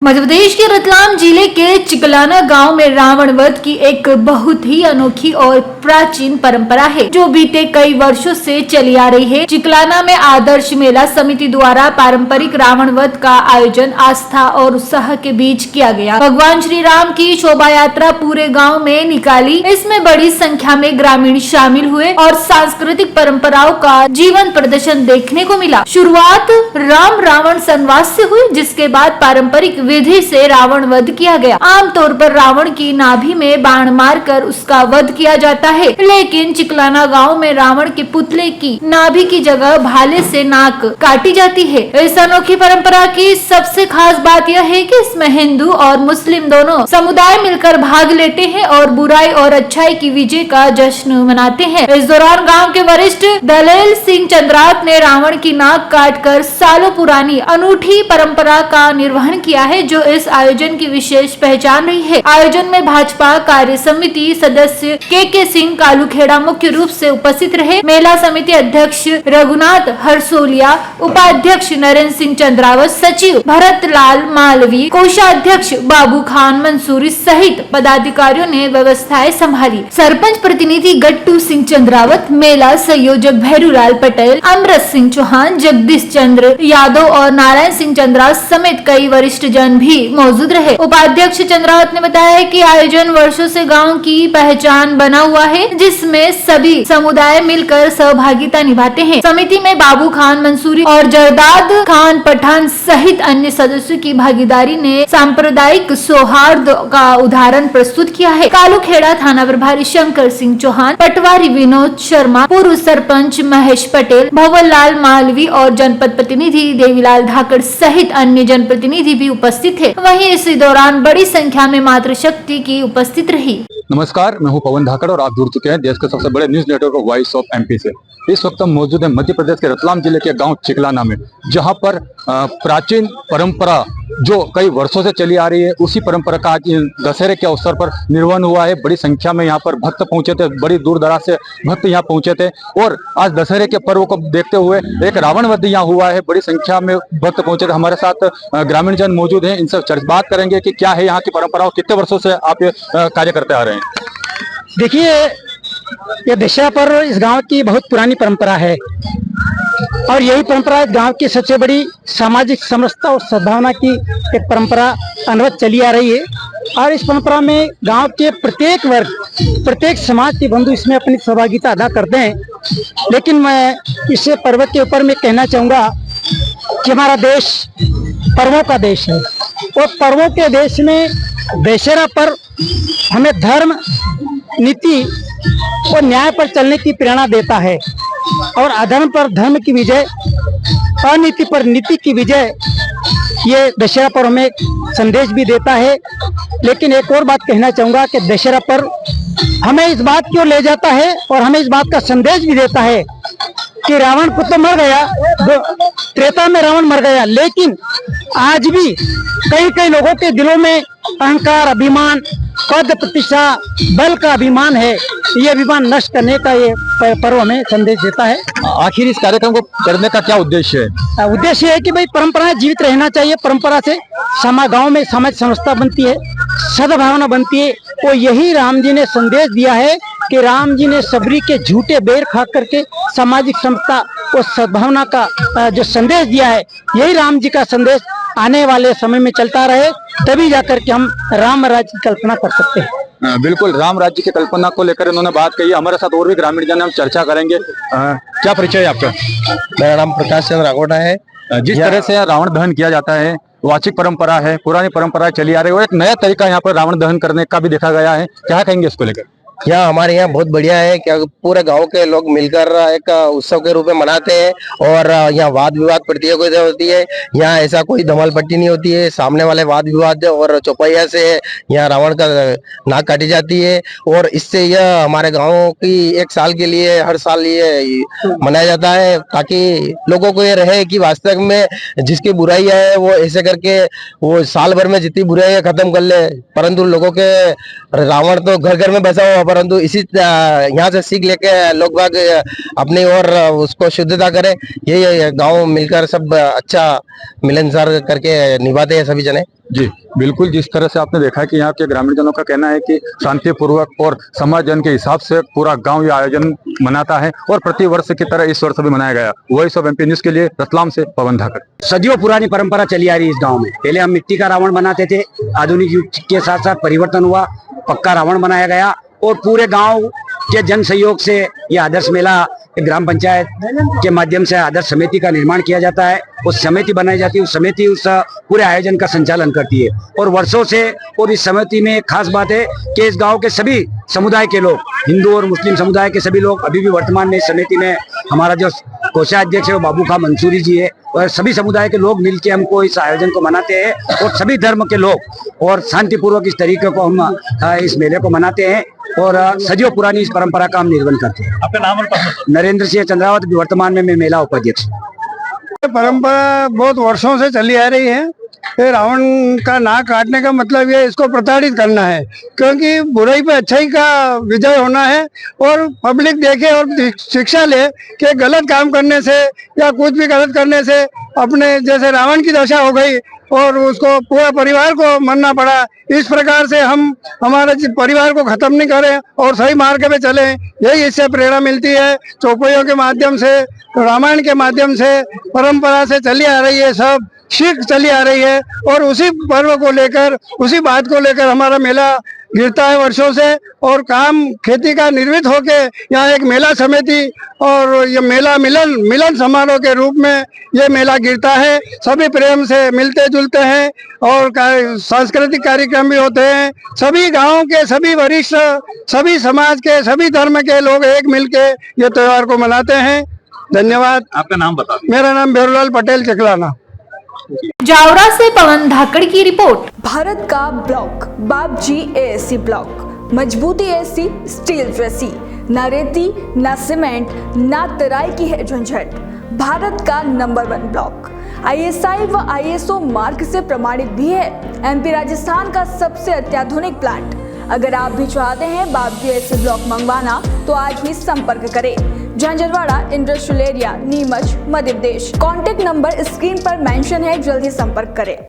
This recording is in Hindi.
मध्य प्रदेश के रतलाम जिले के चिकलाना गांव में रावण वध की एक बहुत ही अनोखी और प्राचीन परंपरा है जो बीते कई वर्षों से चली आ रही है। चिकलाना में आदर्श मेला समिति द्वारा पारंपरिक रावण वध का आयोजन आस्था और उत्साह के बीच किया गया। भगवान श्री राम की शोभा यात्रा पूरे गाँव में निकाली। इसमें बड़ी संख्या में ग्रामीण शामिल हुए और सांस्कृतिक परंपराओं का जीवन प्रदर्शन देखने को मिला। शुरुआत राम रावण संवाद से हुई, जिसके बाद पारंपरिक विधि से रावण वध किया गया। आमतौर पर रावण की नाभि में बाण मारकर उसका वध किया जाता है, लेकिन चिकलाना गांव में रावण के पुतले की नाभि की जगह भाले से नाक काटी जाती है। इस अनोखी परंपरा की सबसे खास बात यह है कि इसमें हिंदू और मुस्लिम दोनों समुदाय मिलकर भाग लेते हैं और बुराई और अच्छाई की विजय का जश्न मनाते हैं। इस दौरान गाँव के वरिष्ठ दलेल सिंह चंद्रात ने रावण की नाक काट कर सालों पुरानी अनूठी परंपरा का निर्वहन किया है, जो इस आयोजन की विशेष पहचान रही है। आयोजन में भाजपा कार्य समिति सदस्य के सिंह कालूखेड़ा मुख्य रूप से उपस्थित रहे। मेला समिति अध्यक्ष रघुनाथ हरसोलिया, उपाध्यक्ष नरेंद्र सिंह चंद्रावत, सचिव भरत लाल मालवी, कोषाध्यक्ष बाबू खान मंसूरी सहित पदाधिकारियों ने व्यवस्थाएं संभाली। सरपंच प्रतिनिधि गट्टू सिंह चंद्रावत, मेला संयोजक भैरूलाल पटेल, अमृत सिंह चौहान, जगदीश चंद्र यादव और नारायण सिंह चंद्रावत समेत कई वरिष्ठ जन भी मौजूद रहे। उपाध्यक्ष चंद्रावत ने बताया कि आयोजन वर्षों से गांव की पहचान बना हुआ है, जिसमें सभी समुदाय मिलकर सहभागिता निभाते हैं। समिति में बाबू खान मंसूरी और जरदाद खान पठान सहित अन्य सदस्यों की भागीदारी ने सांप्रदायिक सौहार्द का उदाहरण प्रस्तुत किया है। कालूखेड़ा थाना प्रभारी शंकर सिंह चौहान, पटवारी विनोद शर्मा, पूर्व सरपंच महेश पटेल, भवन लाल मालवी और जनपद प्रतिनिधि देवीलाल धाकड़ सहित अन्य जनप्रतिनिधि भी उपस्थित थे। वहीं इस दौरान बड़ी संख्या में मातृशक्ति की उपस्थित रही। नमस्कार, मैं हूं पवन धाकड़ और आप जुड़ चुके हैं देश के सबसे बड़े news network voice of MP से। इस वक्त हम मौजूद हैं मध्य प्रदेश के रतलाम जिले के गांव चिकलाना में, जहां पर प्राचीन परंपरा जो कई वर्षों से चली आ रही है, उसी परंपरा का आज दशहरे के अवसर पर निर्वहन हुआ है। बड़ी संख्या में यहाँ पर भक्त पहुंचे थे, बड़ी दूर दराज से भक्त यहाँ पहुंचे थे और आज दशहरे के पर्व को देखते हुए एक रावण वध यहाँ हुआ है। बड़ी संख्या में भक्त पहुंचे थे। हमारे साथ ग्रामीण जन मौजूद हैं, इनसे बात करेंगे कि क्या है यहाँ की परंपरा और कितने वर्षों से आप ये कार्य करते आ रहे हैं। देखिए, ये दशहरा पर इस गांव की बहुत पुरानी परंपरा है और यही परंपरा इस गांव की सबसे बड़ी सामाजिक समरसता और सद्भावना की एक परंपरा अनवरत चली आ रही है। और इस परंपरा में गांव के प्रत्येक वर्ग, प्रत्येक समाज के बंधु इसमें अपनी सहभागिता अदा करते हैं। लेकिन मैं इस पर्व के ऊपर में कहना चाहूँगा कि हमारा देश पर्वों का देश है और पर्वों के देश में दशहरा पर हमें धर्म, नीति और न्याय पर चलने की प्रेरणा देता है और अधर्म पर धर्म की विजय, अनीति पर नीति की विजय, ये दशहरा पर हमें संदेश भी देता है। लेकिन एक और बात कहना चाहूँगा कि दशहरा पर हमें इस बात की ओर ले जाता है और हमें इस बात का संदेश भी देता है कि रावण को तो मर गया, त्रेता में रावण मर गया, लेकिन आज भी कई कई लोगों के दिलों में अहंकार, अभिमान, पद, प्रतिष्ठा, बल का अभिमान है। ये अभिमान नष्ट करने का ये पर्व हमें संदेश देता है। आखिर इस कार्यक्रम को करने का क्या उद्देश्य है? उद्देश्य है कि भाई परंपराएं जीवित रहना चाहिए। परंपरा से गांव में सामाजिक समरसता बनती है, सद्भावना बनती है। और यही राम जी ने संदेश दिया है कि राम जी ने सबरी के झूठे बेर खा करके सामाजिक समता और सद्भावना का जो संदेश दिया है, यही राम जी का संदेश आने वाले समय में चलता रहे, तभी जाकर के हम राम राज्य की कल्पना कर सकते हैं। बिल्कुल, राम राज्य की कल्पना को लेकर इन्होंने बात कही। हमारे साथ और भी ग्रामीण जन हम चर्चा करेंगे। क्या परिचय है आपका? मेरा नाम प्रकाश चंद्र राघोटा है। जिस तरह से रावण दहन किया जाता है, वाचिक परंपरा है, पुरानी परंपरा चली आ रही है और एक नया तरीका यहाँ पर रावण दहन करने का भी देखा गया है, क्या कहेंगे इसको लेकर? यहाँ हमारे यहाँ बहुत बढ़िया है क्या पूरे गांव के लोग मिलकर एक उत्सव के रूप में मनाते हैं और यहाँ वाद विवाद प्रतियोगिता होती है। यहाँ ऐसा कोई धमाल पट्टी नहीं होती है। सामने वाले वाद विवाद और चौपाइया से यहाँ रावण का नाक काटी जाती है और इससे यह हमारे गाँव की एक साल के लिए हर साल ये मनाया जाता है, ताकि लोगों को ये रहे कि वास्तव में जिसकी बुराई है वो ऐसे करके वो साल भर में जितनी बुराई खत्म कर ले। परंतु लोगों के रावण तो घर घर में बसा हुआ परंतु इसी यहाँ से सीख लेके लोग बाग अपनी ओर उसको शुद्धता करें। ये गांव मिलकर सब अच्छा मिलनसार करके निभाते हैं सभी जने। जी बिल्कुल, जिस तरह से आपने देखा है कि यहाँ के ग्रामीण जनों का कहना है कि शांतिपूर्वक और समाजजन के हिसाब से पूरा गांव ये आयोजन मनाता है और प्रति वर्ष की तरह इस वर्ष भी मनाया गया। वॉइस ऑफ एमपी न्यूज के लिए रतलाम से पवन धाकड़। सदियों पुरानी परंपरा चली आ रही है इस गांव में। पहले हम मिट्टी का रावण बनाते थे, आधुनिक युग के साथ साथ परिवर्तन हुआ, पक्का रावण बनाया गया और पूरे गांव के जन सहयोग से ये आदर्श मेला ग्राम पंचायत के माध्यम से आदर्श समिति का निर्माण किया जाता है। उस समिति बनाई जाती है, उस समिति उस पूरे आयोजन का संचालन करती है और वर्षों से। और इस समिति में एक खास बात है कि इस गांव के सभी समुदाय के लोग, हिंदू और मुस्लिम समुदाय के सभी लोग अभी भी वर्तमान में इस समिति में, हमारा जो कोषाध्यक्ष है वो बाबू खां मंसूरी जी है और सभी समुदाय के लोग मिलकर हमको इस आयोजन को मनाते हैं और सभी धर्म के लोग और शांतिपूर्वक इस तरीके को हम इस मेले को मनाते हैं और सदियों पुरानी इस परंपरा का हम निर्वहन करते हैं। आपका नाम और पता? नरेंद्र सिंह चंद्रावत, वर्तमान में मैं मेला उपाध्यक्ष। परंपरा बहुत वर्षों से चली आ रही है। ये रावण का नाक काटने का मतलब ये इसको प्रताड़ित करना है, क्योंकि बुराई पे अच्छाई का विजय होना है और पब्लिक देखे और शिक्षा ले कि गलत काम करने से या कुछ भी गलत करने से अपने जैसे रावण की दशा हो गई और उसको पूरा परिवार को मरना पड़ा। इस प्रकार से हम हमारे परिवार को खत्म नहीं करें और सही मार्ग पे चलें, यही इससे प्रेरणा मिलती है। चौपाइयों के माध्यम से, रामायण के माध्यम से परंपरा से चली आ रही है, सब सीख चली आ रही है और उसी पर्व को लेकर, उसी बात को लेकर हमारा मेला गिरता है वर्षों से। और काम खेती का निर्मित होके यहाँ एक मेला समिति और ये मेला मिलन समारोह के रूप में ये मेला गिरता है। सभी प्रेम से मिलते जुलते हैं और सांस्कृतिक कार्यक्रम भी होते हैं। सभी गांव के सभी वरिष्ठ, सभी समाज के, सभी धर्म के लोग एक मिलके ये त्योहार को मनाते हैं। धन्यवाद। आपका नाम बता दें। मेरा नाम बेरूलाल पटेल चिकलाना। जावरा से पवन धाकड़ की रिपोर्ट। भारत का ब्लॉक बापजी एएससी ब्लॉक, मजबूती ऐसी स्टील जैसी, ना रेती ना सीमेंट ना तराई की है झंझट। भारत का नंबर 1 ब्लॉक ISI व ISO मार्क से प्रमाणित भी है। MP राजस्थान का सबसे अत्याधुनिक प्लांट। अगर आप भी चाहते हैं बापजी एएससी ब्लॉक मंगवाना तो आज ही संपर्क करें। Jhanjharwada industrial area, Neemuch, Madhya Pradesh. Contact number screen पर मेंशन है, जल्दी संपर्क करें।